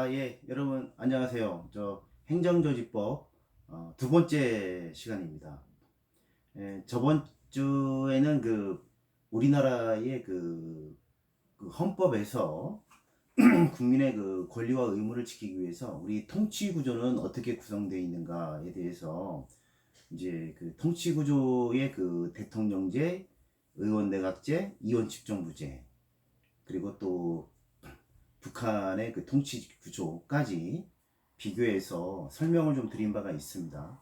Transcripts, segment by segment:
예, 여러분 안녕하세요. 저 행정조직법 두 번째 시간입니다. 저번 주에는 우리나라의 그 헌법에서 국민의 그 권리와 의무를 지키기 위해서 우리 통치 구조는 어떻게 구성되어 있는가에 대해서 이제 그 통치 구조의 그 대통령제, 의원 내각제, 이원 집정부제, 그리고 또 북한의 그 통치 구조까지 비교해서 설명을 좀 드린 바가 있습니다.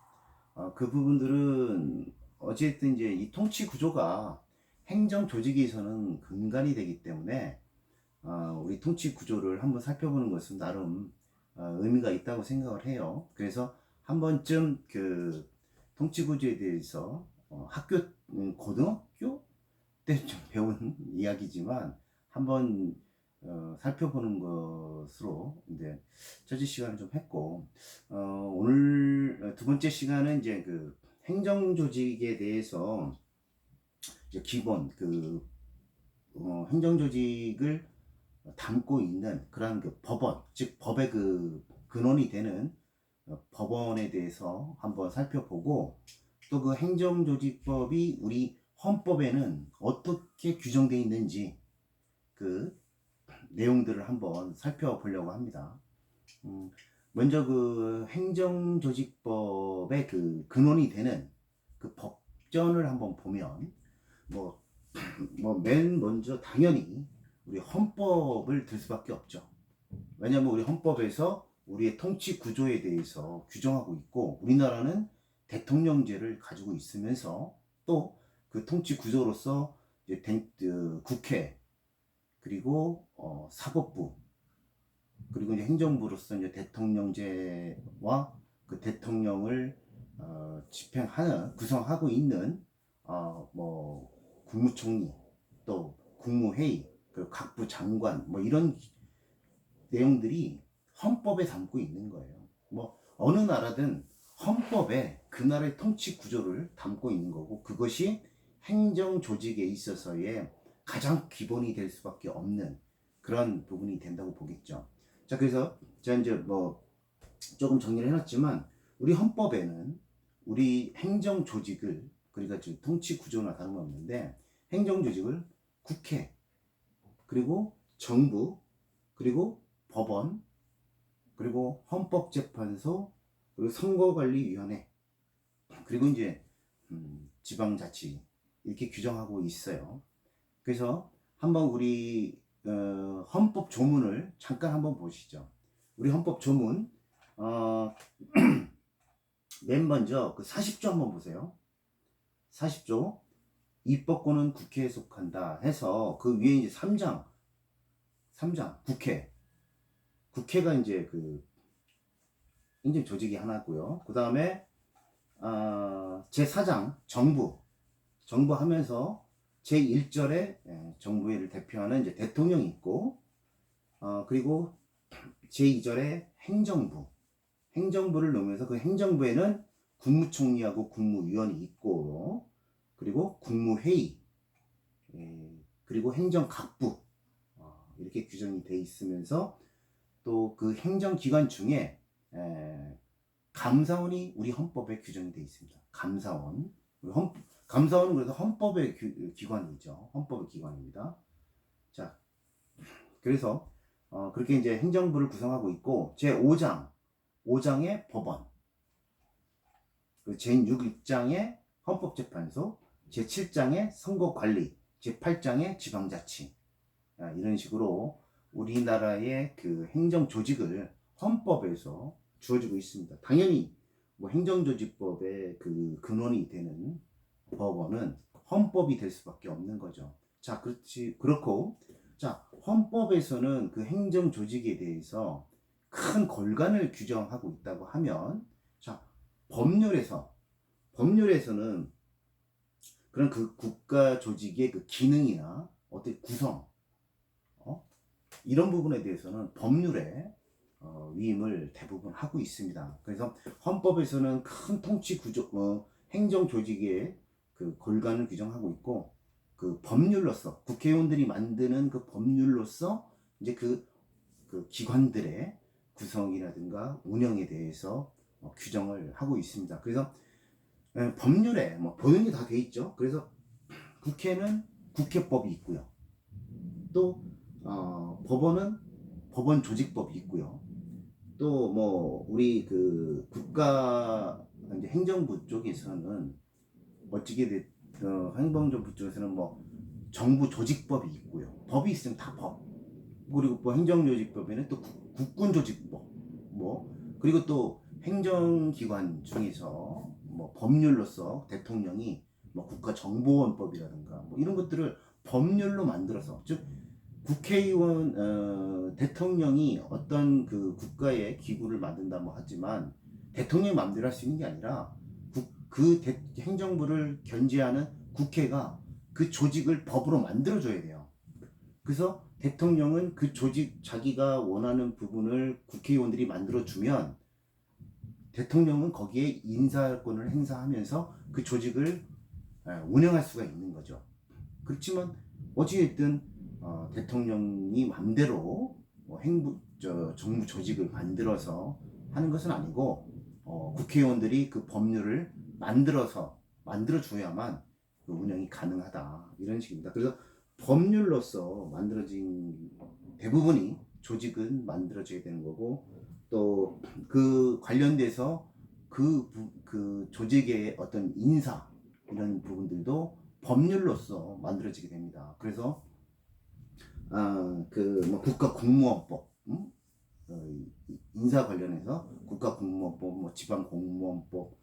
그 부분들은 어쨌든 이제 이 통치 구조가 행정 조직에서는 근간이 되기 때문에 우리 통치 구조를 한번 살펴보는 것은 나름 의미가 있다고 생각을 해요. 그래서 한 번쯤 그 통치 구조에 대해서 학교 고등학교 때 좀 배운 이야기지만 한번 살펴보는 것으로 이제 저지 시간을 좀 했고, 오늘 두 번째 시간은 이제 그 행정 조직에 대해서 이제 기본 행정 조직을 담고 있는 그러한 그 법원, 즉 법의 그 근원이 되는 법원에 대해서 한번 살펴보고, 또 그 행정조직법이 우리 헌법에는 어떻게 규정되어 있는지 그 내용들을 한번 살펴보려고 합니다. 음, 먼저 그 행정조직법의 그 근원이 되는 그 법전을 한번 보면, 뭐, 맨 먼저 당연히 우리 헌법을 들 수밖에 없죠. 왜냐하면 우리 헌법에서 우리의 통치 구조에 대해서 규정하고 있고, 우리나라는 대통령제를 가지고 있으면서 또 그 통치 구조로서 이제 국회, 그리고 사법부, 그리고 이제 행정부로서 이제 대통령제와 그 대통령을 집행하는 구성하고 있는 뭐 국무총리, 또 국무회의, 그리고 각부 장관, 뭐 이런 내용들이 헌법에 담고 있는 거예요. 뭐 어느 나라든 헌법에 그 나라의 통치 구조를 담고 있는 거고, 그것이 행정 조직에 있어서의 가장 기본이 될 수밖에 없는 그런 부분이 된다고 보겠죠. 자, 그래서 제가 이제 뭐 조금 정리를 해놨지만, 우리 헌법에는 우리 행정 조직을, 그러니까 지금 통치 구조나 다름없는데, 행정 조직을 국회, 그리고 정부, 그리고 법원, 그리고 헌법재판소, 그리고 선거관리위원회, 그리고 이제 지방자치, 이렇게 규정하고 있어요. 그래서 한번 우리 헌법 조문을 잠깐 한번 보시죠. 우리 헌법 조문, 맨 먼저 그 40조 한번 보세요. 40조, 입법권은 국회에 속한다 해서 그 위에 이제 3장 국회가 이제 그 행정 조직이 하나고요. 그 다음에 제4장 정부 하면서 제1절에 정부를 대표하는 이제 대통령이 있고, 그리고 제2절에 행정부를 놓으면서 그 행정부에는 국무총리하고 국무위원이 있고, 그리고 국무회의, 그리고 행정각부, 이렇게 규정이 돼 있으면서, 또 그 행정기관 중에 감사원이 우리 헌법에 규정이 되어 있습니다. 감사원은 그래서 헌법의 기관이죠. 헌법의 기관입니다. 자, 그래서 그렇게 이제 행정부를 구성하고 있고, 제5장의 법원, 제6장의 헌법재판소, 제7장의 선거관리, 제8장의 지방자치, 이런 식으로 우리나라의 그 행정 조직을 헌법에서 주어지고 있습니다. 당연히 뭐 행정조직법의 그 근원이 되는 법원은 헌법이 될 수밖에 없는 거죠. 자, 그렇고, 자, 헌법에서는 그 행정조직에 대해서 큰 권한을 규정하고 있다고 하면, 자, 법률에서는 그런 그 국가 조직의 그 기능이나 어떤 구성, 이런 부분에 대해서는 법률에 위임을 대부분 하고 있습니다. 그래서 헌법에서는 큰 통치 구조, 행정 조직의 그 권한을 규정하고 있고, 그 법률로서 국회의원들이 만드는 그 법률로서 이제 그 기관들의 구성이라든가 운영에 대해서 규정을 하고 있습니다. 그래서 법률에 뭐 보연이 다 돼 있죠. 그래서 국회는 국회법이 있고요. 또 법원은 법원 조직법이 있고요. 또 뭐 우리 그 국가 이제 행정부 쪽에서는 어찌게 행정부 쪽에서는 뭐 정부 조직법이 있고요. 법이 있으면 다 법. 그리고 뭐 행정조직법에는 또 국군조직법, 뭐 그리고 또 행정기관 중에서 뭐 법률로서 대통령이 뭐 국가정보원법이라든가 뭐 이런 것들을 법률로 만들어서, 즉 국회의원 대통령이 어떤 그 국가의 기구를 만든다 뭐 하지만 대통령이 마음대로 할 수 있는 게 아니라 행정부를 견제하는 국회가 그 조직을 법으로 만들어줘야 돼요. 그래서 대통령은 그 조직, 자기가 원하는 부분을 국회의원들이 만들어주면 대통령은 거기에 인사권을 행사하면서 그 조직을 운영할 수가 있는 거죠. 그렇지만 어찌됐든 대통령이 맘대로 정부 조직을 만들어서 하는 것은 아니고 국회의원들이 그 법률을 만들어줘야만 그 운영이 가능하다, 이런 식입니다. 그래서 법률로서 만들어진 대부분이 조직은 만들어져야 되는 거고, 또 그 관련돼서 그 조직의 어떤 인사 이런 부분들도 법률로서 만들어지게 됩니다. 그래서 그 뭐 국가공무원법, 인사 관련해서 국가공무원법, 뭐 지방공무원법,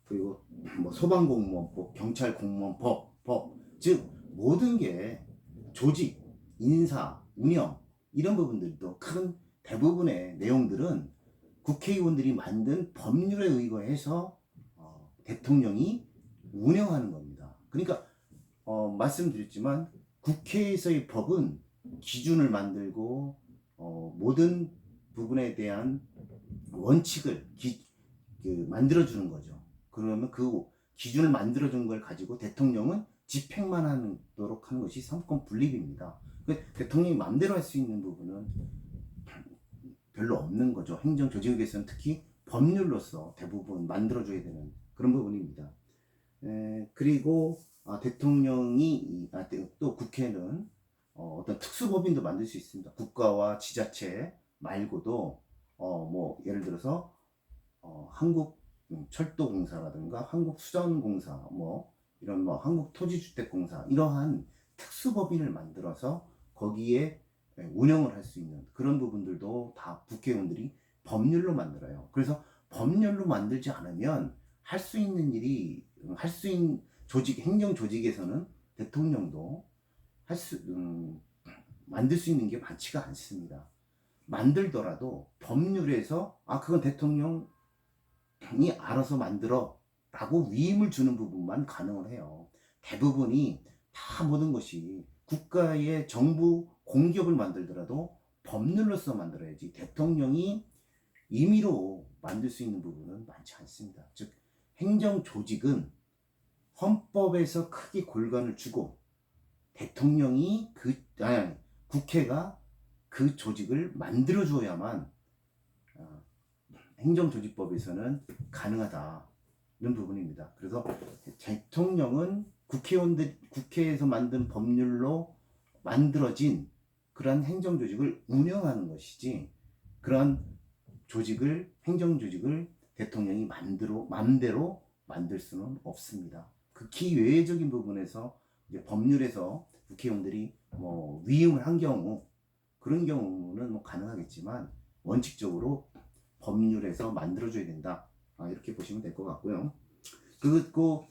그리고 뭐 소방공무원법, 경찰공무원법, 즉 모든 게 조직, 인사, 운영 이런 부분들도 큰 대부분의 내용들은 국회의원들이 만든 법률에 의거해서 대통령이 운영하는 겁니다. 그러니까 말씀드렸지만 국회에서의 법은 기준을 만들고 모든 부분에 대한 원칙을 만들어주는 거죠. 그러면 그 기준을 만들어준 걸 가지고 대통령은 집행만 하도록 하는 것이 삼권 분립입니다. 대통령이 마음대로 할 수 있는 부분은 별로 없는 거죠. 행정 조직에서는 특히 법률로서 대부분 만들어줘야 되는 그런 부분입니다. 그리고 대통령이 또 국회는 어떤 특수법인도 만들 수 있습니다. 국가와 지자체 말고도 뭐 예를 들어서 한국철도공사라든가 한국수자원공사, 뭐 이런 뭐 한국토지주택공사, 이러한 특수법인을 만들어서 거기에 운영을 할 수 있는 그런 부분들도 다 국회의원들이 법률로 만들어요. 그래서 법률로 만들지 않으면 할 수 있는 행정 조직에서는 대통령도 만들 수 있는 게 많지가 않습니다. 만들더라도 법률에서 그건 대통령이 알아서 만들어 라고 위임을 주는 부분만 가능을 해요. 대부분이 다 모든 것이 국가의 정부 공기업을 만들더라도 법률로서 만들어야지 대통령이 임의로 만들 수 있는 부분은 많지 않습니다. 즉 행정 조직은 헌법에서 크게 골간을 주고 대통령이 국회가 그 조직을 만들어줘야만 행정조직법에서는 가능하다, 이런 부분입니다. 그래서 대통령은 국회에서 만든 법률로 만들어진 그러한 행정조직을 운영하는 것이지, 그런 행정조직을 대통령이 마음대로 만들 수는 없습니다. 극히 외적인 부분에서 이제 법률에서 국회의원들이 뭐 위임을 한 경우, 그런 경우는 뭐 가능하겠지만 원칙적으로 법률에서 만들어줘야 된다, 이렇게 보시면 될 것 같고요. 그리고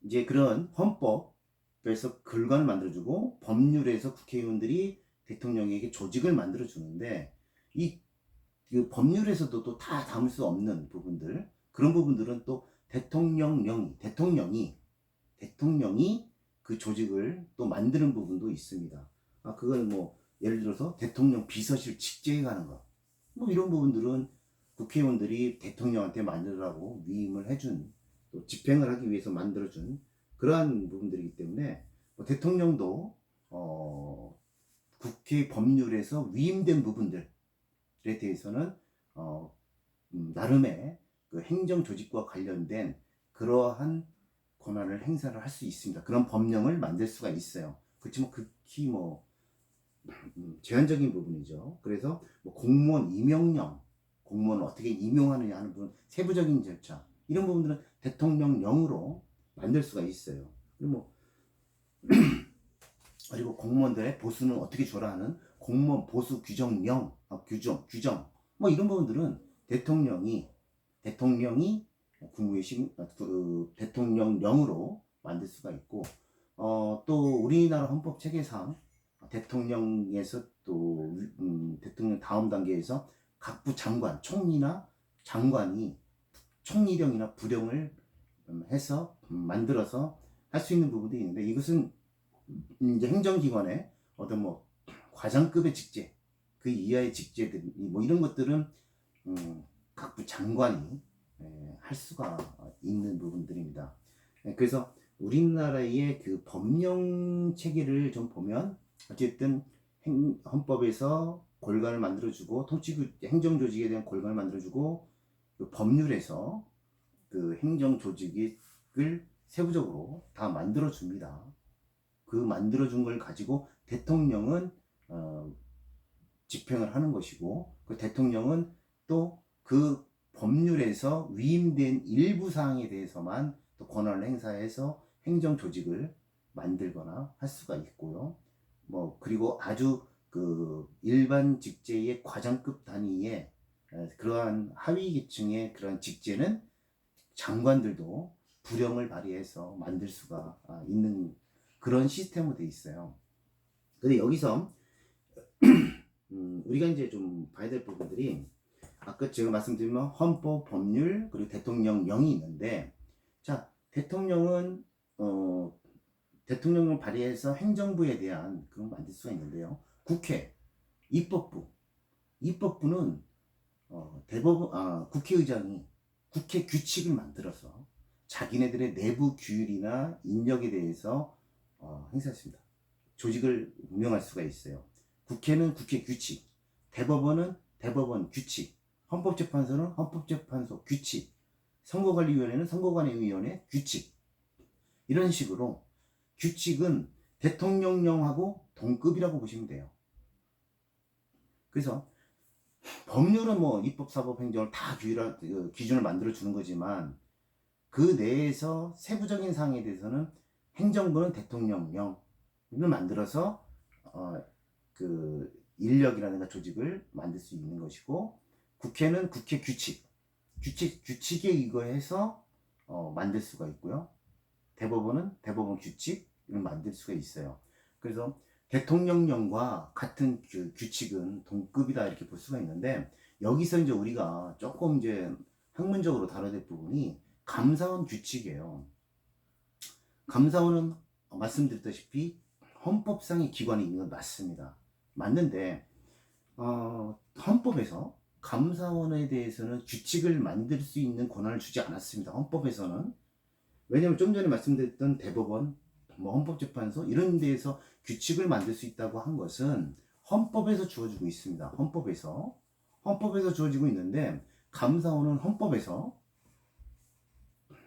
이제 그런 헌법에서 근간을 만들어주고 법률에서 국회의원들이 대통령에게 조직을 만들어주는데, 그 법률에서도 또 다 담을 수 없는 부분들, 그런 부분들은 또 대통령이 그 조직을 또 만드는 부분도 있습니다. 그걸 뭐 예를 들어서 대통령 비서실 직제에 가는 것, 뭐 이런 부분들은 국회의원들이 대통령한테 만들라고 위임을 해준, 또 집행을 하기 위해서 만들어준 그러한 부분들이기 때문에 뭐 대통령도 국회 법률에서 위임된 부분들, 대해서는 나름의 그 행정 조직과 관련된 그러한 권한을 행사를 할 수 있습니다. 그런 법령을 만들 수가 있어요. 그렇지만 극히 제한적인 부분이죠. 그래서 뭐 공무원 임명령, 공무원을 어떻게 임용하느냐 하는 부분, 세부적인 절차 이런 부분들은 대통령령으로 만들 수가 있어요. 그리고 공무원들의 보수는 어떻게 줘라 하는 공무원 보수 규정령, 규정 뭐 이런 부분들은 대통령이 대통령령으로 만들 수가 있고, 또 우리나라 헌법 체계상 대통령에서 또 대통령 다음 단계에서 각부 장관, 총리나 장관이 총리령이나 부령을 해서 만들어서 할 수 있는 부분도 있는데, 이것은 이제 행정기관의 어떤 뭐 과장급의 직제, 그 이하의 직제들 뭐 이런 것들은 각부 장관이 할 수가 있는 부분들입니다. 그래서 우리나라의 그 법령 체계를 좀 보면 어쨌든 헌법에서 골간을 만들어주고 행정조직에 대한 골간을 만들어주고, 그 법률에서 그 행정조직을 세부적으로 다 만들어줍니다. 그 만들어준 걸 가지고 대통령은 집행을 하는 것이고, 그 대통령은 또 그 법률에서 위임된 일부 사항에 대해서만 또 권한을 행사해서 행정 조직을 만들거나 할 수가 있고요. 뭐 그리고 아주 그 일반 직제의 과장급 단위의 그러한 하위 계층의 그런 직제는 장관들도 부령을 발휘해서 만들 수가 있는 그런 시스템으로 돼 있어요. 근데 여기서 우리가 이제 좀 봐야 될 부분들이, 아까 제가 말씀드린 헌법, 법률, 그리고 대통령령이 있는데, 자, 대통령을 발휘해서 행정부에 대한 그런 만들 수가 있는데요. 국회, 입법부는 국회의장이 국회 규칙을 만들어서 자기네들의 내부 규율이나 인력에 대해서 행사했습니다. 조직을 운영할 수가 있어요. 국회는 국회 규칙, 대법원은 대법원 규칙, 헌법재판소는 헌법재판소 규칙, 선거관리위원회는 선거관리위원회 규칙. 이런 식으로 규칙은 대통령령하고 동급이라고 보시면 돼요. 그래서 법률은 뭐 입법, 사법, 행정을 다 기준을 만들어 주는 거지만, 그 내에서 세부적인 사항에 대해서는 행정부는 대통령령을 만들어서 그 인력이라든가 조직을 만들 수 있는 것이고, 국회는 국회 규칙에 의거해서 만들 수가 있고요. 대법원은 대법원 규칙을 만들 수가 있어요. 그래서 대통령령과 같은 그 규칙은 동급이다 이렇게 볼 수가 있는데, 여기서 이제 우리가 조금 이제 학문적으로 다뤄야 될 부분이 감사원 규칙이에요. 감사원은 말씀드렸다시피 헌법상의 기관이 있는 건 맞습니다. 맞는데 헌법에서 감사원에 대해서는 규칙을 만들 수 있는 권한을 주지 않았습니다. 헌법에서는. 왜냐하면 좀 전에 말씀드렸던 대법원, 뭐 헌법재판소 이런 데에서 규칙을 만들 수 있다고 한 것은 헌법에서 주어지고 있습니다. 헌법에서 주어지고 있는데, 감사원은 헌법에서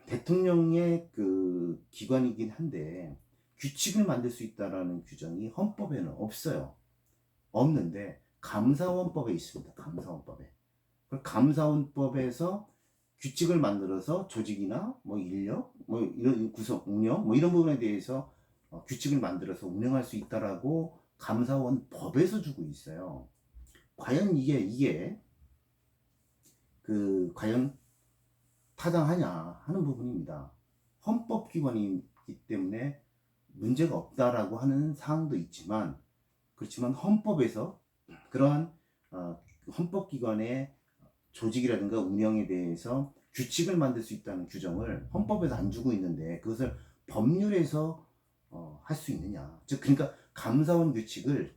대통령의 그 기관이긴 한데 규칙을 만들 수 있다라는 규정이 헌법에는 없어요. 없는데 감사원법에 있습니다. 감사원법에서 규칙을 만들어서 조직이나 뭐 인력, 뭐 이런 구성, 운영, 뭐 이런 부분에 대해서 규칙을 만들어서 운영할 수 있다라고 감사원법에서 주고 있어요. 과연 이게 과연 타당하냐 하는 부분입니다. 헌법기관이기 때문에 문제가 없다라고 하는 사항도 있지만, 그렇지만 헌법에서 그러한 헌법기관의 조직이라든가 운영에 대해서 규칙을 만들 수 있다는 규정을 헌법에서 안 주고 있는데, 그것을 법률에서 할 수 있느냐. 즉 그러니까 감사원 규칙을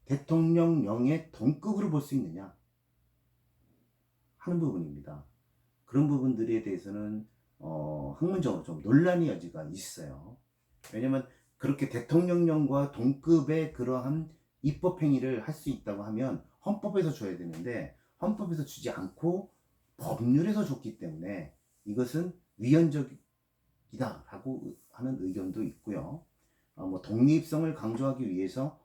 대통령령의 동급으로 볼 수 있느냐 하는 부분입니다. 그런 부분들에 대해서는 학문적으로 좀 논란의 여지가 있어요. 왜냐면 그렇게 대통령령과 동급의 그러한 입법 행위를 할 수 있다고 하면 헌법에서 줘야 되는데 헌법에서 주지 않고 법률에서 줬기 때문에 이것은 위헌적이다라고 하는 의견도 있고요. 뭐 독립성을 강조하기 위해서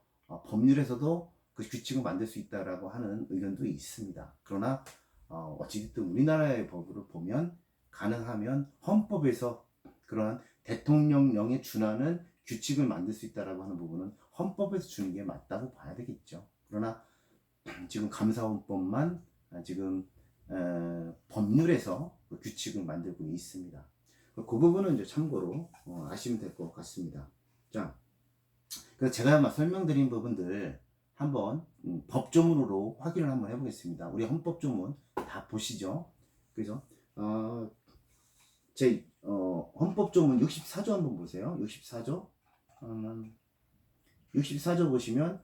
법률에서도 그 규칙을 만들 수 있다라고 하는 의견도 있습니다. 그러나 어찌됐든 우리나라의 법으로 보면 가능하면 헌법에서 그러한 대통령령에 준하는 규칙을 만들 수 있다라고 하는 부분은 헌법에서 주는 게 맞다고 봐야 되겠죠. 그러나 지금 감사원법만 지금 법률에서 그 규칙을 만들고 있습니다. 그 부분은 이제 참고로 아시면 될 것 같습니다. 자, 그래서 제가 설명드린 부분들 한번 법조문으로 확인을 한번 해보겠습니다. 우리 헌법조문 다 보시죠. 그래서 제 헌법조문 64조 한번 보세요. 64조 64조 보시면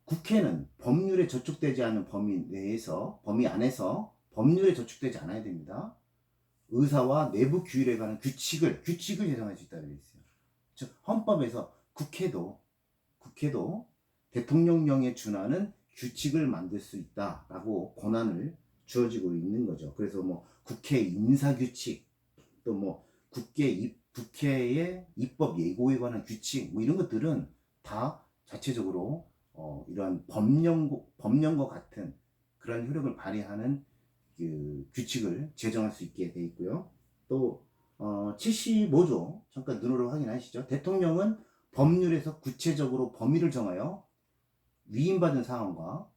국회는 법률에 저촉되지 않은 범위 안에서 법률에 저촉되지 않아야 됩니다. 의사와 내부 규율에 관한 규칙을 제정할 수 있다고 되어 있어요. 즉 헌법에서 국회도 대통령령에 준하는 규칙을 만들 수 있다라고 권한을 주어지고 있는 거죠. 그래서 뭐 국회 인사규칙, 또 뭐 국회의 입법 예고에 관한 규칙, 뭐 이런 것들은 다 자체적으로 이러한 법령과 같은 그런 효력을 발휘하는 그 규칙을 제정할 수 있게 돼 있고요. 또 75조 잠깐 눈으로 확인하시죠. 대통령은 법률에서 구체적으로 범위를 정하여 위임받은 사항과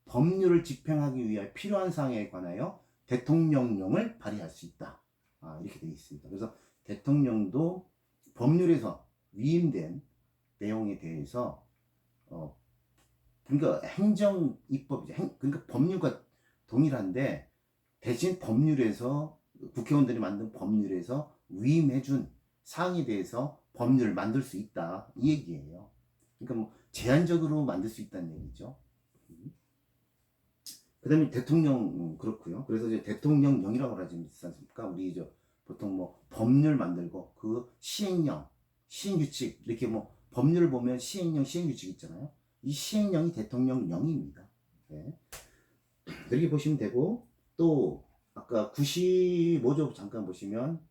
법률을 집행하기 위해 필요한 사항에 관하여 대통령령을 발의할 수 있다. 이렇게 되어 있습니다. 그래서 대통령도 법률에서 위임된 내용에 대해서 그러니까 행정 입법이죠. 그러니까 법률과 동일한데 대신 법률에서 국회의원들이 만든 법률에서 위임해준 사항에 대해서 법률을 만들 수 있다 이 얘기예요. 그러니까 뭐 제한적으로 만들 수 있다는 얘기죠. 그 다음에 대통령 그렇고요. 그래서 이제 대통령령이라고 하지 않습니까? 우리 보통 뭐 법률 만들고 그 시행령, 시행규칙 이렇게 뭐 법률을 보면 시행령, 시행규칙 있잖아요. 이 시행령이 대통령령입니다. 네. 그렇게 보시면 되고 또 아까 95조 잠깐 보시면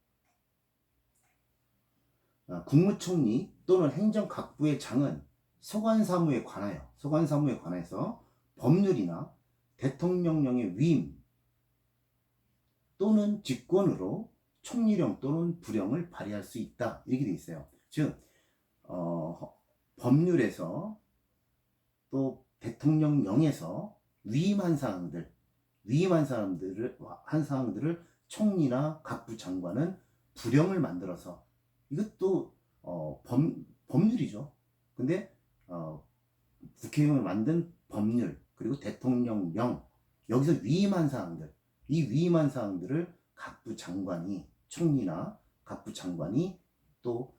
국무총리 또는 행정각부의 장은 소관사무에 관해서 법률이나 대통령령의 위임 또는 직권으로 총리령 또는 부령을 발의할 수 있다 이렇게 되어 있어요. 즉 법률에서 또 대통령령에서 위임한 사항들을 총리나 각부 장관은 부령을 만들어서 이것도 법률이죠. 근데 국회의원을 만든 법률 그리고 대통령령 여기서 위임한 사항들을 각부 장관이 총리나 각부 장관이 또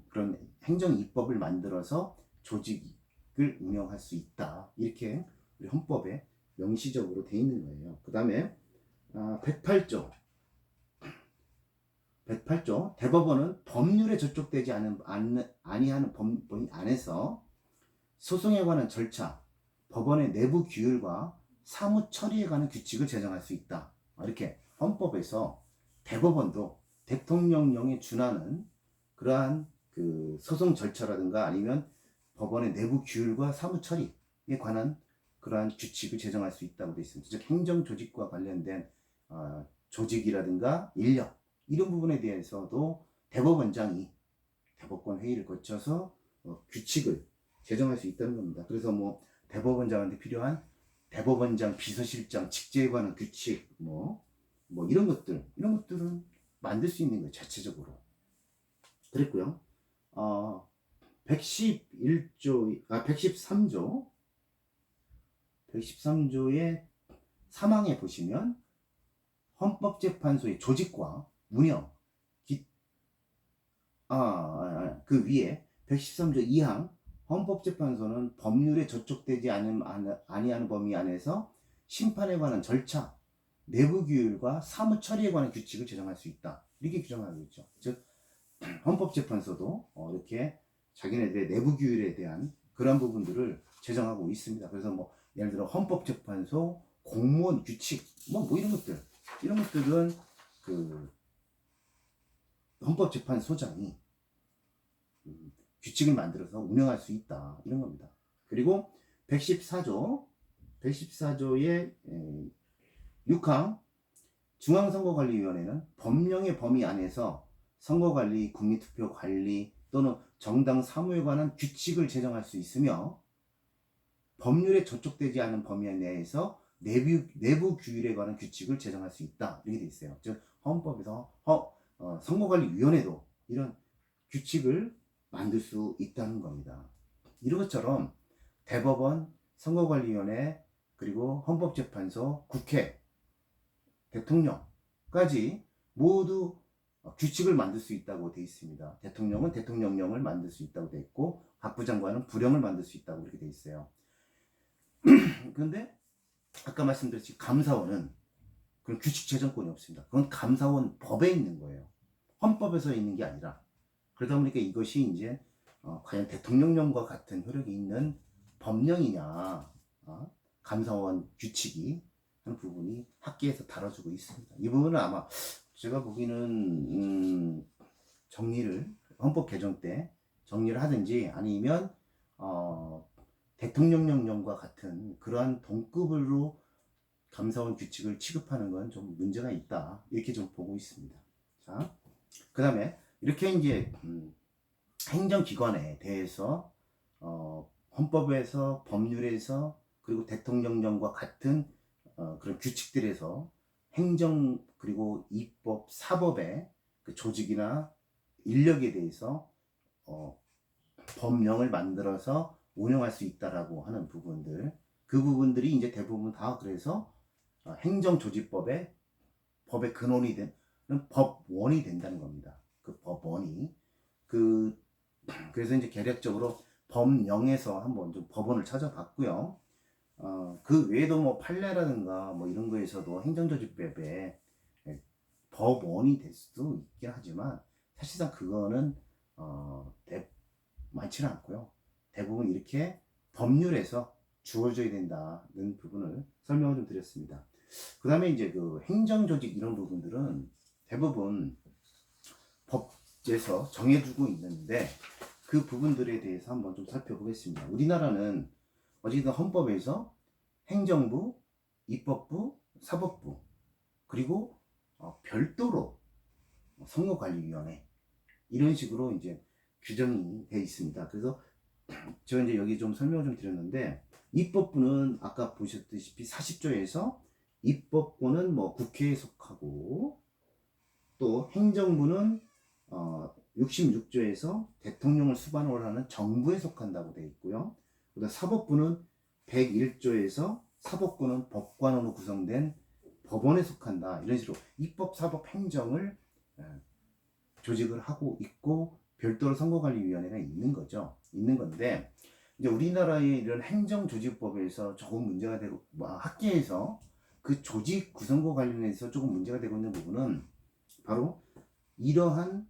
그런 행정 입법을 만들어서 조직을 운영할 수 있다 이렇게 우리 헌법에 명시적으로 돼 있는 거예요. 그 다음에 108조 대법원은 법률에 저촉되지 아니하는 범위 안에서 소송에 관한 절차, 법원의 내부 규율과 사무 처리에 관한 규칙을 제정할 수 있다. 이렇게 헌법에서 대법원도 대통령령에 준하는 그러한 그 소송 절차라든가 아니면 법원의 내부 규율과 사무 처리에 관한 그러한 규칙을 제정할 수 있다고 되어 있습니다. 즉 행정 조직과 관련된 조직이라든가 인력 이런 부분에 대해서도 대법원장이 대법관 회의를 거쳐서 규칙을 제정할 수 있다는 겁니다. 그래서 뭐 대법원장한테 필요한 대법원장 비서실장 직제에 관한 규칙 뭐 이런 것들은 만들 수 있는 거예요. 자체적으로. 그랬고요. 113조의 3항에 보시면 헌법재판소의 조직과 운영 그 위에 113조 2항 헌법재판소는 법률에 저촉되지 아니하는 범위 안에서 심판에 관한 절차, 내부 규율과 사무 처리에 관한 규칙을 제정할 수 있다. 이렇게 규정하고 있죠. 즉 헌법재판소도 이렇게 자기네들의 내부 규율에 대한 그런 부분들을 제정하고 있습니다. 그래서 뭐 예를 들어 헌법재판소, 공무원 규칙, 뭐 이런 것들은 그 헌법재판소장이 규칙을 만들어서 운영할 수 있다, 이런 겁니다. 그리고 114조의 6항 중앙선거관리위원회는 법령의 범위 안에서 선거관리, 국민투표 관리 또는 정당 사무에 관한 규칙을 제정할 수 있으며 법률에 저촉되지 않은 범위 내에서 내부 규율에 관한 규칙을 제정할 수 있다, 이렇게 돼 있어요. 즉 헌법에서 선거관리위원회도 이런 규칙을 만들 수 있다는 겁니다. 이런 것처럼 대법원, 선거관리위원회, 그리고 헌법재판소, 국회, 대통령까지 모두 규칙을 만들 수 있다고 되어 있습니다. 대통령은 대통령령을 만들 수 있다고 되어 있고, 각 부장관은 부령을 만들 수 있다고 이렇게 되어 있어요. 그런데 아까 말씀드렸듯이 감사원은 그런 규칙 제정권이 없습니다. 그건 감사원 법에 있는 거예요. 헌법에서 있는 게 아니라. 그러다 보니까 이것이 이제 과연 대통령령과 같은 효력이 있는 법령이냐, 감사원 규칙이 하는 부분이 학계에서 다뤄주고 있습니다. 이 부분은 아마 제가 보기에는 정리를 헌법 개정 때 정리를 하든지 아니면 대통령령령과 같은 그러한 동급으로 감사원 규칙을 취급하는 건 좀 문제가 있다, 이렇게 좀 보고 있습니다. 자, 그 다음에 이렇게 이제 행정기관에 대해서 헌법에서, 법률에서, 그리고 대통령령과 같은 그런 규칙들에서 행정, 그리고 입법, 사법의 그 조직이나 인력에 대해서 법령을 만들어서 운영할 수 있다라고 하는 부분들, 그 부분들이 이제 대부분 다 그래서 행정조직법의 법의 근원이 되는 법원이 된다는 겁니다. 그 법원이 그래서 이제 개략적으로 법령에서 한번 좀 법원을 찾아봤고요. 그 외에도 뭐 판례라든가 뭐 이런 거에서도 행정조직법에 법원이 될 수도 있긴 하지만 사실상 그거는 많지는 않고요. 대부분 이렇게 법률에서 주어져야 된다는 부분을 설명을 좀 드렸습니다. 그 다음에 이제 그 행정조직 이런 부분들은 대부분 법에서 정해두고 있는데 그 부분들에 대해서 한번 좀 살펴보겠습니다. 우리나라는 어쨌든 헌법에서 행정부, 입법부, 사법부, 그리고 별도로 선거관리위원회, 이런 식으로 이제 규정이 되어 있습니다. 그래서 제가 이제 여기 좀 설명을 좀 드렸는데, 입법부는 아까 보셨다시피 40조에서 입법부는 뭐 국회에 속하고, 또 행정부는 66조에서 대통령을 수반을 하는 정부에 속한다고 되어 있고요. 그다음 사법부는 101조에서 사법부는 법관으로 구성된 법원에 속한다, 이런 식으로 입법, 사법, 행정을 조직을 하고 있고, 별도로 선거관리위원회가 있는 건데, 이제 우리나라의 이런 행정조직법에서 조금 문제가 되고, 학계에서 그 조직 구성과 관련해서 조금 문제가 되고 있는 부분은 바로 이러한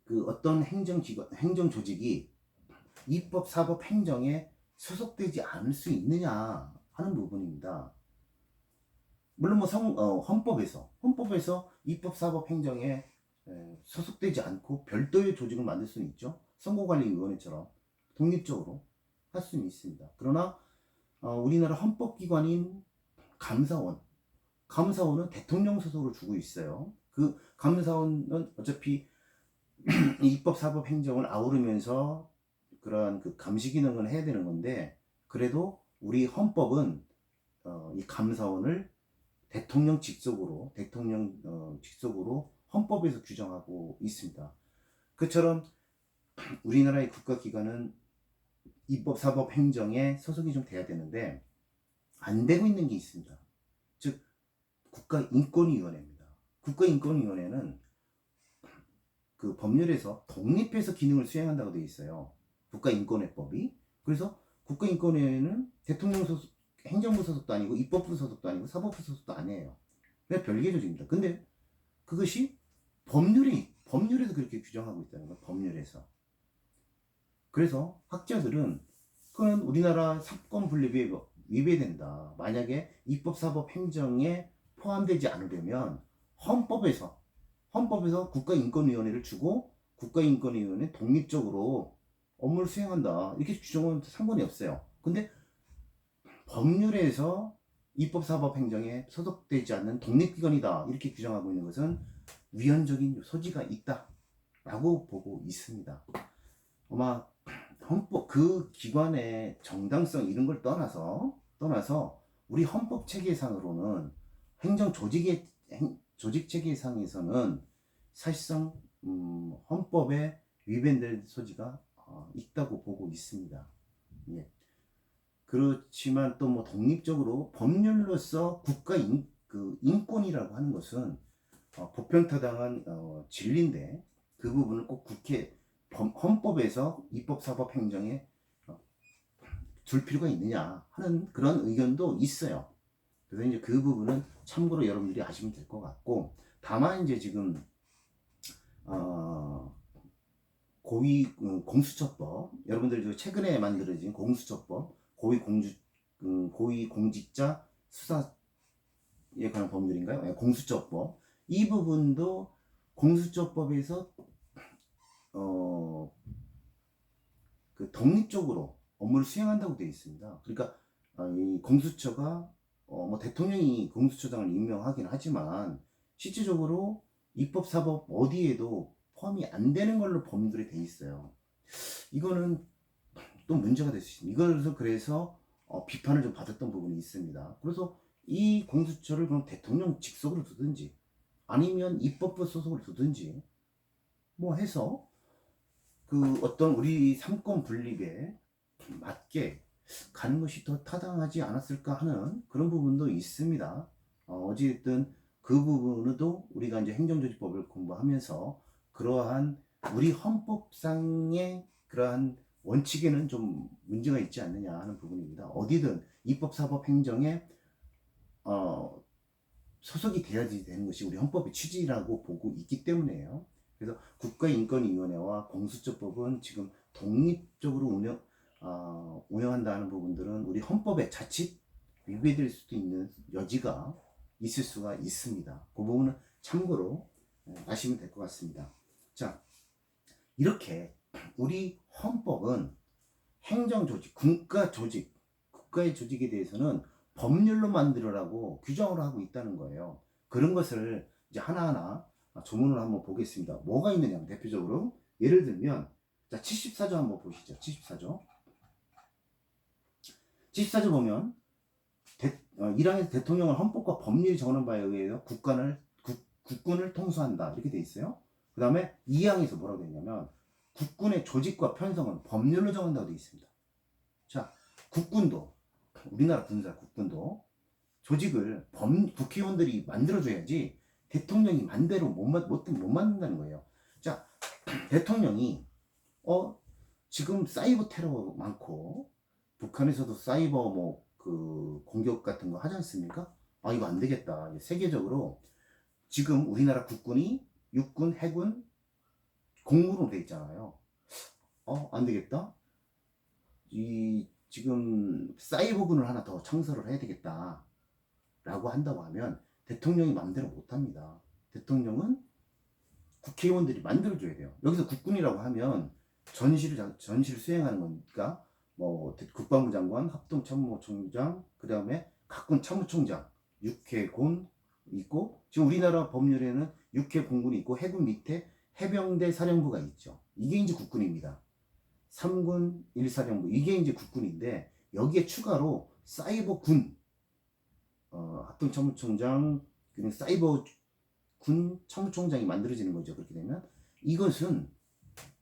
그 어떤 행정조직이 입법, 사법, 행정에 소속되지 않을 수 있느냐 하는 부분입니다. 물론 뭐 헌법에서 입법, 사법, 행정에 소속되지 않고 별도의 조직을 만들 수는 있죠. 선거관리위원회처럼 독립적으로 할 수는 있습니다. 그러나 우리나라 헌법기관인 감사원은 대통령 소속으로 주고 있어요. 그 감사원은 어차피 입법, 사법, 행정을 아우르면서 그러한 그 감시 기능을 해야 되는 건데, 그래도 우리 헌법은 이 감사원을 대통령 직속으로 헌법에서 규정하고 있습니다. 그처럼 우리나라의 국가기관은 입법, 사법, 행정에 소속이 좀 돼야 되는데 안 되고 있는 게 있습니다. 즉 국가인권위원회입니다. 국가인권위원회는 그 법률에서 독립해서 기능을 수행한다고 되어 있어요. 국가인권회법이. 그래서 국가인권위원회는 대통령 소속, 행정부 소속도 아니고 입법부 소속도 아니고 사법부 소속도 아니에요. 그냥 별개 조직입니다. 근데 그것이 법률에서 그렇게 규정하고 있다는 거예요. 법률에서. 그래서 학자들은 그건 우리나라 사건 분립에 위배된다. 만약에 입법, 사법, 행정에 포함되지 않으려면 헌법에서 국가인권위원회를 주고 국가인권위원회 독립적으로 업무를 수행한다. 이렇게 규정은 상관이 없어요. 근데 법률에서 입법, 사법, 행정에 소속되지 않는 독립기관이다. 이렇게 규정하고 있는 것은 위헌적인 소지가 있다라고 보고 있습니다. 아마 헌법 그 기관의 정당성 이런 걸 떠나서 우리 헌법 체계상으로는 행정 조직 체계상에서는 사실상 헌법에 위반될 소지가 있다고 보고 있습니다. 예. 그렇지만 또 뭐 독립적으로 법률로서 인권이라고 하는 것은 보편타당한 진리인데 그 부분을 꼭 헌법에서 입법, 사법, 행정에 둘 필요가 있느냐 하는 그런 의견도 있어요. 그래서 이제 그 부분은 참고로 여러분들이 아시면 될 것 같고, 다만 이제 지금 공수처법, 여러분들 최근에 만들어진 공수처법, 고위공직자 수사에 관한 법률인가요? 네, 공수처법. 이 부분도 공수처법에서 독립적으로 업무를 수행한다고 되어 있습니다. 그러니까 이 공수처가 뭐 대통령이 공수처장을 임명하긴 하지만 실질적으로 입법, 사법 어디에도 포함이 안 되는 걸로 법률에 되어 있어요. 이거는 또 문제가 될 수 있습니다. 이것을 그래서 비판을 좀 받았던 부분이 있습니다. 그래서 이 공수처를 그럼 대통령 직속으로 두든지 아니면 입법부 소속으로 두든지 뭐 해서 그 어떤 우리 삼권 분립에 맞게 가는 것이 더 타당하지 않았을까 하는 그런 부분도 있습니다. 어찌됐든 그 부분도 우리가 이제 행정조직법을 공부하면서 그러한 우리 헌법상의 그러한 원칙에는 좀 문제가 있지 않느냐 하는 부분입니다. 어디든 입법, 사법, 행정에 소속이 돼야지 되는 것이 우리 헌법의 취지라고 보고 있기 때문에요. 그래서 국가인권위원회와 공수처법은 지금 독립적으로 운영한다는 부분들은 우리 헌법에 자칫 위배될 수도 있는 여지가 있을 수가 있습니다. 그 부분은 참고로 아시면 될 것 같습니다. 자, 이렇게 우리 헌법은 행정조직, 국가의 조직에 대해서는 법률로 만들어라고 규정을 하고 있다는 거예요. 그런 것을 이제 하나하나 조문을 한번 보겠습니다. 뭐가 있느냐, 대표적으로 예를 들면 자 74조 한번 보시죠. 74조 보면 1항에서 대통령은 헌법과 법률이 정하는 바에 의해서 국군을 통수한다 이렇게 돼 있어요. 그 다음에 2항에서 뭐라고 되어 있냐면 국군의 조직과 편성은 법률로 정한다고 되어 있습니다. 자, 우리나라 국군도 조직을 국회의원들이 만들어줘야지 대통령이 맘대로 못 만든다는 거예요. 자, 대통령이 지금 사이버 테러 많고 북한에서도 사이버 공격 같은 거 하지 않습니까? 이거 안 되겠다. 세계적으로 지금 우리나라 국군이 육군, 해군, 공군으로 돼 있잖아요. 안 되겠다. 지금 사이버군을 하나 더 창설을 해야 되겠다 라고 한다고 하면 대통령이 마음대로 못합니다. 대통령은 국회의원들이 만들어줘야 돼요. 여기서 국군이라고 하면 전시를 수행하는 거니까 국방부 장관, 합동참모총장, 그 다음에 각군 참모총장, 육해공 있고, 지금 우리나라 법률에는 육해공군이 있고 해군 밑에 해병대 사령부가 있죠. 이게 이제 국군입니다. 3군 1사령부 이게 이제 국군인데, 여기에 추가로 사이버군 합동참모총장, 그리고 사이버군 참모총장이 만들어지는 거죠. 그렇게 되면 이것은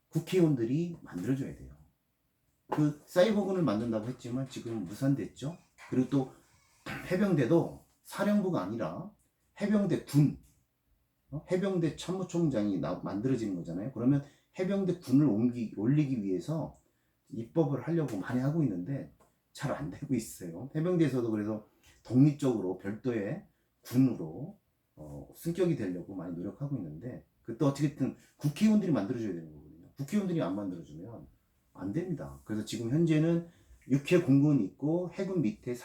국회의원들이 만들어줘야 돼요. 그 사이버군을 만든다고 했지만 지금 무산됐죠. 그리고 또 해병대도 사령부가 아니라 해병대 해병대 참모총장이 만들어지는 거잖아요. 그러면 해병대 군을 올리기 위해서 입법을 하려고 많이 하고 있는데 잘 안 되고 있어요. 해병대에서도 그래서 독립적으로 별도의 군으로 승격이 되려고 많이 노력하고 있는데, 그것도 어떻게든 국회의원들이 만들어줘야 되는 거거든요. 국회의원들이 안 만들어주면 안 됩니다. 그래서 지금 현재는 육해 공군 있고 해군 밑에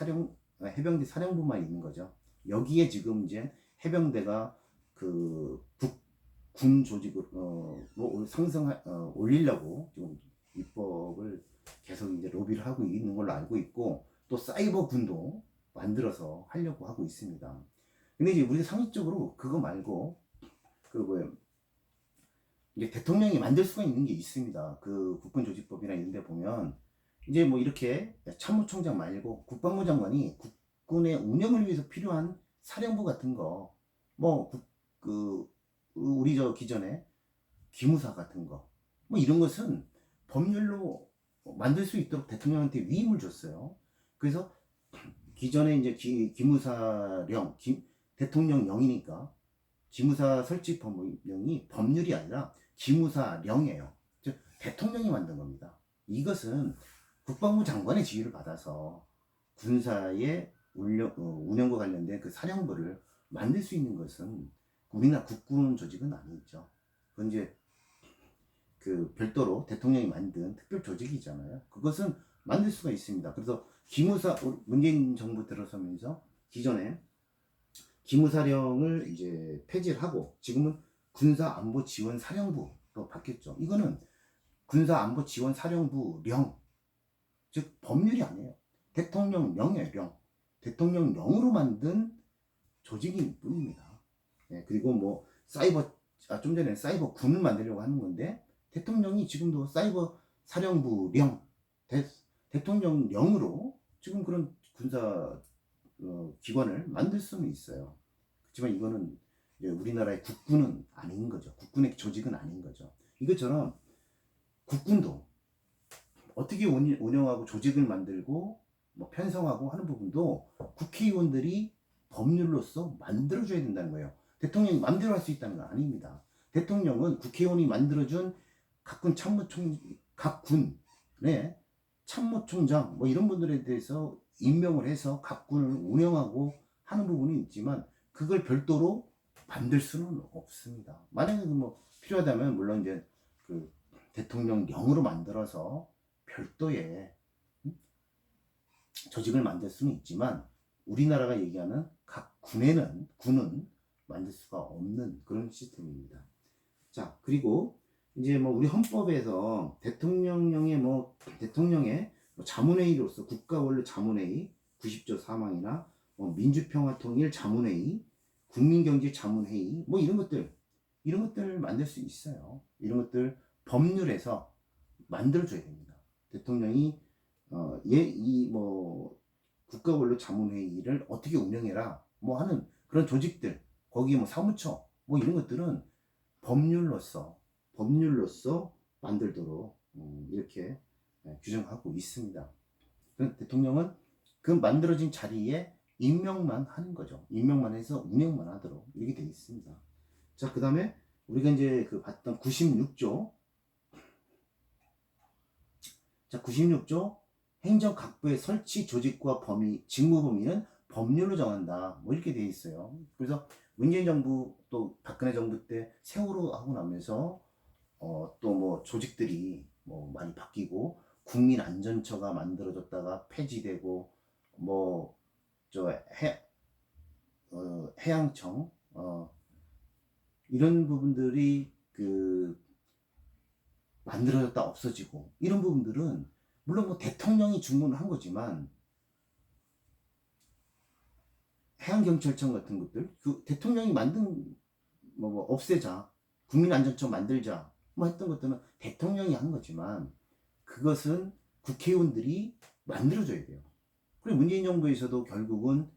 해병대 사령부만 있는 거죠. 여기에 지금 이제 해병대가 그 군 조직을 뭐 올리려고 지금 입법을 계속 이제 로비를 하고 있는 걸로 알고 있고, 또 사이버 군도 만들어서 하려고 하고 있습니다. 근데 이제 우리 상식적으로 그거 말고 그 뭐예요? 이제 대통령이 만들 수가 있는 게 있습니다. 그 국군조직법이나 이런 데 보면 이제 뭐 이렇게 참모총장 말고 국방부 장관이 국군의 운영을 위해서 필요한 사령부 같은 거, 뭐 우리 저 기존에 기무사 같은 거, 뭐 이런 것은 법률로 만들 수 있도록 대통령한테 위임을 줬어요. 그래서 기존에 이제 기무사령, 대통령령이니까 기무사 설치 법령이 법률이 아니라 기무사령이에요. 즉 대통령이 만든 겁니다. 이것은 국방부 장관의 지휘를 받아서 군사의 운영과 관련된 그 사령부를 만들 수 있는 것은 우리나라 국군 조직은 아니죠. 그건 이제 그 별도로 대통령이 만든 특별 조직이잖아요. 그것은 만들 수가 있습니다. 그래서 문재인 정부 들어서면서 기존에 기무사령을 이제 폐지를 하고 지금은 군사안보지원사령부로 바뀌었죠. 이거는 군사안보지원사령부령, 즉 법률이 아니에요. 대통령령이에요. 령. 대통령령으로 만든 조직일 뿐입니다. 네, 그리고 뭐 좀 전에 사이버 군을 만들려고 하는 건데 대통령이 지금도 사이버 사령부령, 대통령령으로 지금 그런 군사 기관을 만들 수는 있어요. 그렇지만 이거는 우리나라의 국군은 아닌 거죠. 국군의 조직은 아닌 거죠. 이것처럼 국군도 어떻게 운영하고 조직을 만들고 뭐 편성하고 하는 부분도 국회의원들이 법률로서 만들어줘야 된다는 거예요. 대통령이 마음대로 할 수 있다는 건 아닙니다. 대통령은 국회의원이 만들어준 각 군의 참모총장 뭐 이런 분들에 대해서 임명을 해서 각 군을 운영하고 하는 부분이 있지만 그걸 별도로 만들 수는 없습니다. 만약에 뭐 필요하다면 물론 이제 그 대통령령으로 만들어서 별도의 조직을 만들 수는 있지만 우리나라가 얘기하는 각 군은 만들 수가 없는 그런 시스템입니다. 자, 그리고 이제 뭐 우리 헌법에서 대통령의 자문회의로서 국가원로 자문회의 90조 3항이나 뭐 민주평화통일 자문회의, 국민경제 자문회의 뭐 이런 것들 만들 수 있어요. 이런 것들 법률에서 만들어줘야 됩니다. 대통령이 뭐 국가원로 자문회의를 어떻게 운영해라 뭐 하는 그런 조직들, 거기에 뭐 사무처 뭐 이런 것들은 법률로서 만들도록 이렇게 규정하고 있습니다. 대통령은 그 만들어진 자리에 임명만 하는 거죠. 임명만 해서 운영만 하도록 이렇게 되어 있습니다. 자, 그 다음에 우리가 이제 봤던 96조. 자, 96조 행정각부의 설치 조직과 직무 범위는 법률로 정한다. 뭐 이렇게 되어 있어요. 그래서 문재인 정부 또 박근혜 정부 때 세월호 하고 나면서 또 뭐 조직들이 뭐 많이 바뀌고 국민안전처가 만들어졌다가 폐지되고 뭐 저 해양청 이런 부분들이 만들어졌다 없어지고 이런 부분들은 물론 뭐 대통령이 주문을 한 거지만 해양경찰청 같은 것들 대통령이 만든 뭐 없애자 국민안전처 만들자 뭐 했던 것들은 대통령이 한 거지만 그것은 국회의원들이 만들어줘야 돼요. 그리고 문재인 정부에서도 결국은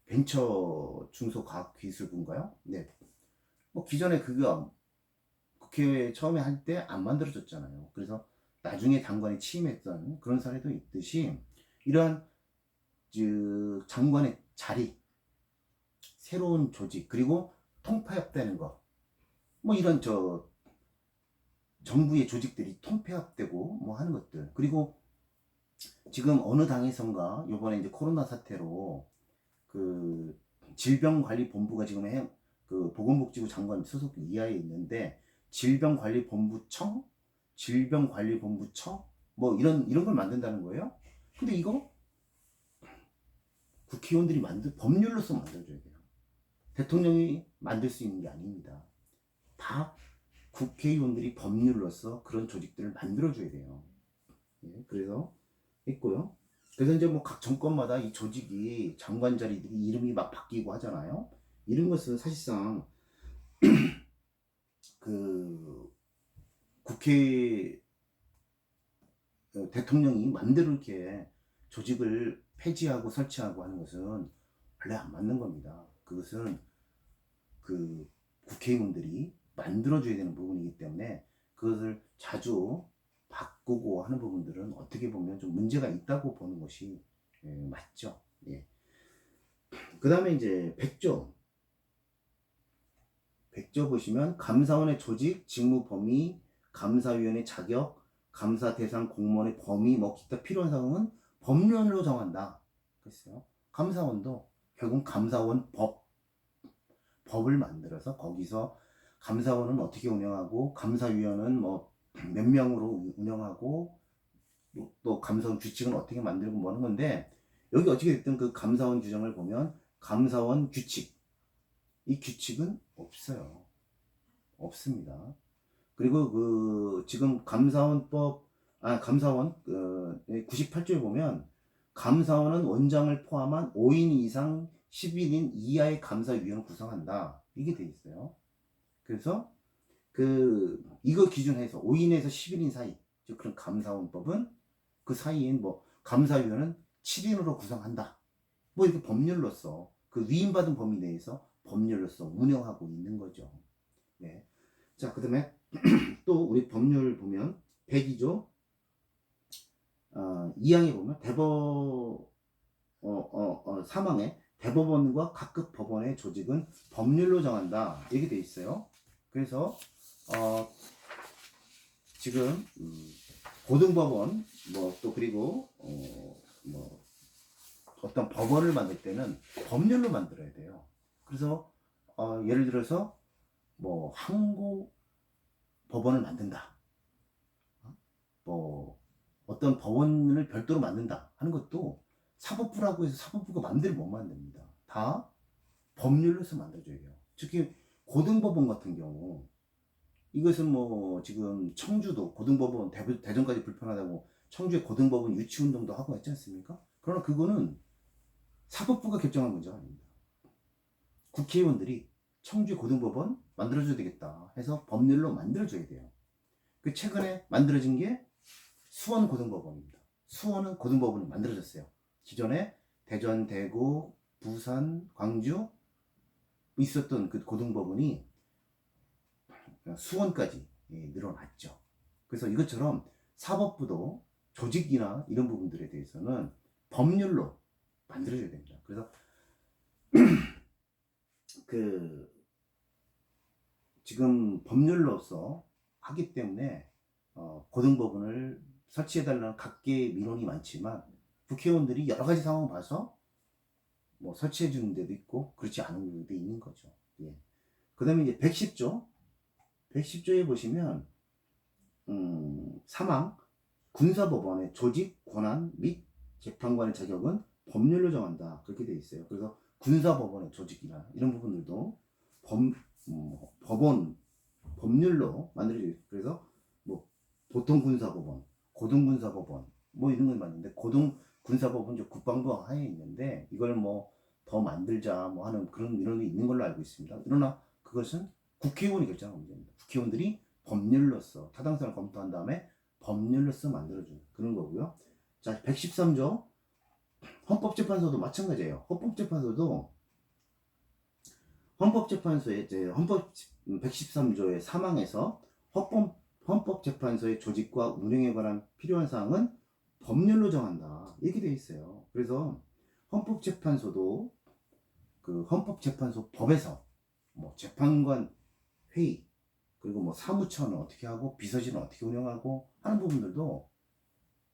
벤처 중소과학기술부인가요? 네. 뭐 기존에 그거 국회에 처음에 할 때 안 만들어졌잖아요. 그래서 나중에 장관이 취임했던 그런 사례도 있듯이 이러한 장관의 자리, 새로운 조직, 그리고 통폐합되는 거, 뭐 이런 정부의 조직들이 통폐합되고 뭐 하는 것들, 그리고 지금 어느 당에선가 요번에 이제 코로나 사태로 질병관리본부가 지금 보건복지부 장관 소속 이하에 있는데 질병관리본부처 뭐 이런 걸 만든다는 거예요. 근데 이거 국회의원들이 법률로서 만들어줘야 돼요. 대통령이 만들 수 있는 게 아닙니다. 다 국회의원들이 법률로서 그런 조직들을 만들어줘야 돼요. 예, 그래서 있고요. 그래서 이제 뭐 각 정권마다 이 조직이 장관 자리들이 이름이 막 바뀌고 하잖아요. 이런 것은 사실상 그 국회 대통령이 마음대로 이렇게 조직을 폐지하고 설치하고 하는 것은 원래 안 맞는 겁니다. 그것은 그 국회의원들이 만들어줘야 되는 부분이기 때문에 그것을 자주 바꾸고 하는 부분들은 어떻게 보면 좀 문제가 있다고 보는 것이 맞죠. 예. 그 다음에 이제 100조 보시면 감사원의 조직, 직무 범위, 감사위원회 자격, 감사 대상 공무원의 범위, 뭐 기타 필요한 사항은 법률로 정한다. 그랬어요. 감사원도 결국 감사원 법을 만들어서 거기서 감사원은 어떻게 운영하고 감사위원은 뭐 몇 명으로 운영하고 또 감사원 규칙은 어떻게 만들고 뭐 하는 건데 여기 어떻게 됐든 그 감사원 규정을 보면 감사원 규칙 이 규칙은 없어요. 없습니다. 그리고 그 지금 감사원 98조에 보면 감사원은 원장을 포함한 5인 이상 11인 이하의 감사위원을 구성한다. 이게 돼 있어요. 그래서 이거 기준해서 5인에서 11인 사이, 즉 그런 감사원법은 그 사이인 뭐 감사위원은 7인으로 구성한다. 뭐 이렇게 법률로서 그 위임받은 범위 내에서 법률로서 운영하고 있는 거죠. 네. 자, 그 다음에 또 우리 법률 보면 102조 2항에 보면 사망에 대법원과 각급 법원의 조직은 법률로 정한다. 이렇게 돼 있어요. 그래서 지금 고등법원 뭐 또 그리고 뭐 어떤 법원을 만들 때는 법률로 만들어야 돼요. 그래서 예를 들어서 뭐 항고 법원을 만든다. 뭐 어떤 법원을 별도로 만든다 하는 것도 사법부라고 해서 사법부가 마음대로 못 만듭니다. 다 법률로서 만들어줘야 돼요. 특히 고등법원 같은 경우 이것은 뭐 지금 청주도 고등법원 대전까지 불편하다고 청주에 고등법원 유치운동도 하고 했지 않습니까? 그러나 그거는 사법부가 결정한 문제가 아닙니다. 국회의원들이 청주에 고등법원 만들어줘야 되겠다 해서 법률로 만들어줘야 돼요. 그 최근에 만들어진 게 수원 고등법원입니다. 수원은 고등법원이 만들어졌어요. 기존에 대전, 대구, 부산, 광주 있었던 그 고등법원이 수원까지 늘어났죠. 그래서 이것처럼 사법부도 조직이나 이런 부분들에 대해서는 법률로 만들어줘야 됩니다. 그래서 지금 법률로서 하기 때문에 고등법원을 설치해달라는 각계의 민원이 많지만 국회의원들이 여러 가지 상황을 봐서 뭐 설치해 주는 데도 있고 그렇지 않은 데도 있는 거죠. 예. 그 다음에 이제 110조에 보시면 사망 군사법원의 조직 권한 및 재판관의 자격은 법률로 정한다. 그렇게 돼 있어요. 그래서 군사법원의 조직이나 이런 부분들도 법원 법률로 만들어져 있어요. 그래서 뭐 보통 군사법원, 고등 군사법원 뭐 이런 걸 만드는데 고등 군사법원 국방부 하에 있는데 이걸 뭐 더 만들자 뭐 하는 그런 민원이 있는 걸로 알고 있습니다. 그러나 그것은 국회의원이 결정한 문제입니다. 국회의원들이 법률로서 타당성을 검토한 다음에 법률로서 만들어주는 그런 거고요. 자, 113조 헌법재판소도 마찬가지예요. 헌법재판소의 이제 헌법 113조의 사망에서 헌법재판소의 조직과 운영에 관한 필요한 사항은 법률로 정한다. 이렇게 되어 있어요. 그래서 헌법재판소도 그 헌법재판소 법에서 뭐 재판관 회의 그리고 뭐 사무처는 어떻게 하고 비서실은 어떻게 운영하고 하는 부분들도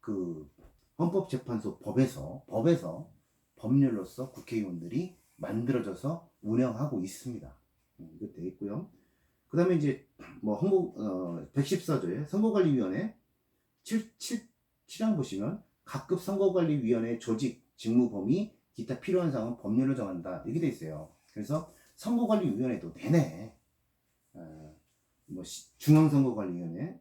그 헌법재판소 법에서 법률로서 국회의원들이 만들어져서 운영하고 있습니다. 이거 되어 있고요. 그 다음에 이제 뭐 114조에 선거관리위원회 7항 보시면 각급 선거관리위원회 조직, 직무 범위, 기타 필요한 사항은 법률로 정한다. 이렇게 돼 있어요. 그래서 선거관리위원회도 내내 중앙선거관리위원회,